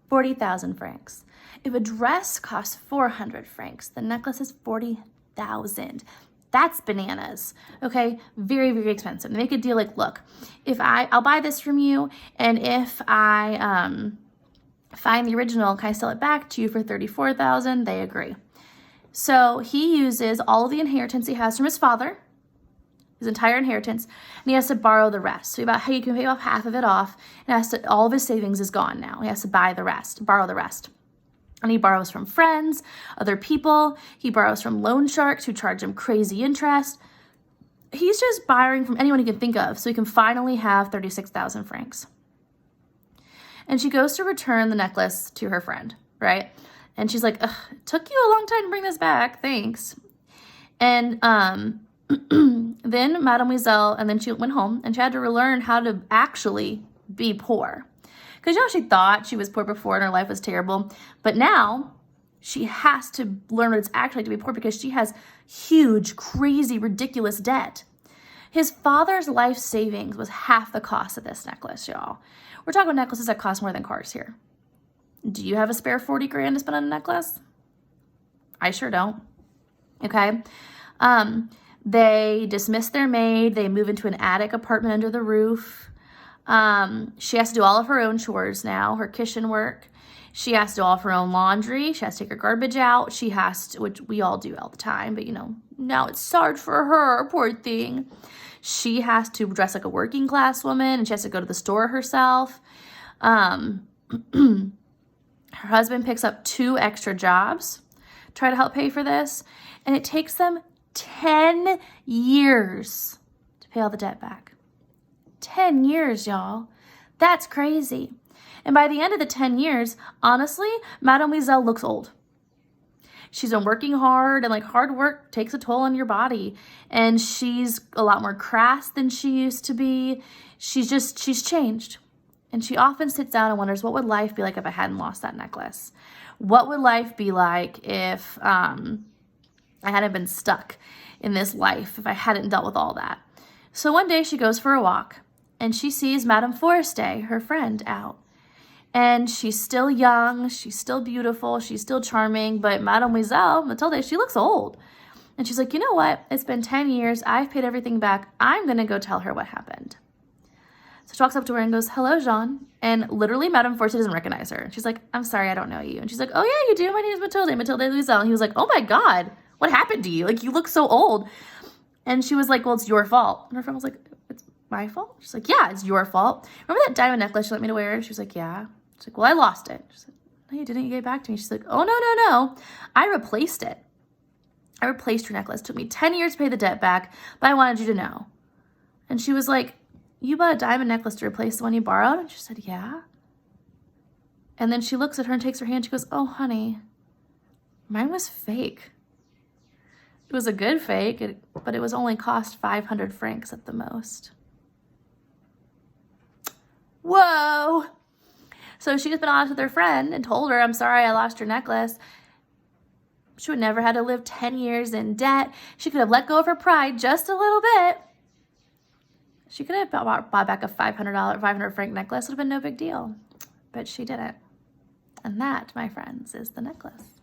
40,000 francs. If a dress costs 400 francs, the necklace is 40,000. That's bananas, okay? Very, very expensive. Make a deal like, look, if I'll buy this from you, and if I find the original, can I sell it back to you for 34,000? They agree. So he uses all of the inheritance he has from his father, his entire inheritance, and he has to borrow the rest. So he can pay off half of it off, and all of his savings is gone now. He has to borrow the rest. And he borrows from friends, other people. He borrows from loan sharks who charge him crazy interest. He's just borrowing from anyone he can think of so he can finally have 36,000 francs. And she goes to return the necklace to her friend, right? And she's like, it took you a long time to bring this back. Thanks. And then Mademoiselle, and then she went home and she had to relearn how to actually be poor. Because, she thought she was poor before and her life was terrible. But now she has to learn what it's actually to be poor because she has huge, crazy, ridiculous debt. His father's life savings was half the cost of this necklace, y'all. We're talking about necklaces that cost more than cars here. Do you have a spare 40 grand to spend on a necklace? I sure don't. Okay. They dismiss their maid. They move into an attic apartment under the roof. She has to do all of her own chores now, her kitchen work. She has to do all of her own laundry. She has to take her garbage out. She has to, which we all do all the time, but now it's hard for her, poor thing. She has to dress like a working class woman, and she has to go to the store herself. Her husband picks up 2 extra jobs, try to help pay for this, and it takes them 10 years to pay all the debt back. 10 years, y'all. That's crazy. And by the end of the 10 years, honestly, Mademoiselle looks old. She's been working hard, and hard work takes a toll on your body. And she's a lot more crass than she used to be. She's changed. And she often sits down and wonders, what would life be like if I hadn't lost that necklace? What would life be like if I hadn't been stuck in this life, if I hadn't dealt with all that? So one day she goes for a walk, and she sees Madame Forestier, her friend, out. And she's still young, she's still beautiful, she's still charming, but Mademoiselle Mathilde, she looks old. And she's like, you know what? It's been 10 years. I've paid everything back. I'm going to go tell her what happened. So she walks up to her and goes, hello, Jean. And literally, Madame Forestier doesn't recognize her. She's like, I'm sorry, I don't know you. And she's like, oh, yeah, you do. My name is Mathilde Loisel. And he was like, oh, my God, what happened to you? You look so old. And she was like, well, it's your fault. And her friend was like, it's my fault? She's like, yeah, it's your fault. Remember that diamond necklace you let me to wear? She was like, yeah. She's like, well, I lost it. She's like, no, you didn't. You gave it back to me. She's like, oh, no. I replaced it. I replaced your necklace. It took me 10 years to pay the debt back, but I wanted you to know. And she was like, you bought a diamond necklace to replace the one you borrowed? And she said, yeah. And then she looks at her and takes her hand. She goes, oh, honey, mine was fake. It was a good fake, but it was only cost 500 francs at the most. Whoa. So she's been honest with her friend and told her, I'm sorry I lost your necklace. She would never had to live 10 years in debt. She could have let go of her pride just a little bit. She could have bought back a $500 franc necklace. It would have been no big deal. But she didn't. And that, my friends, is the necklace.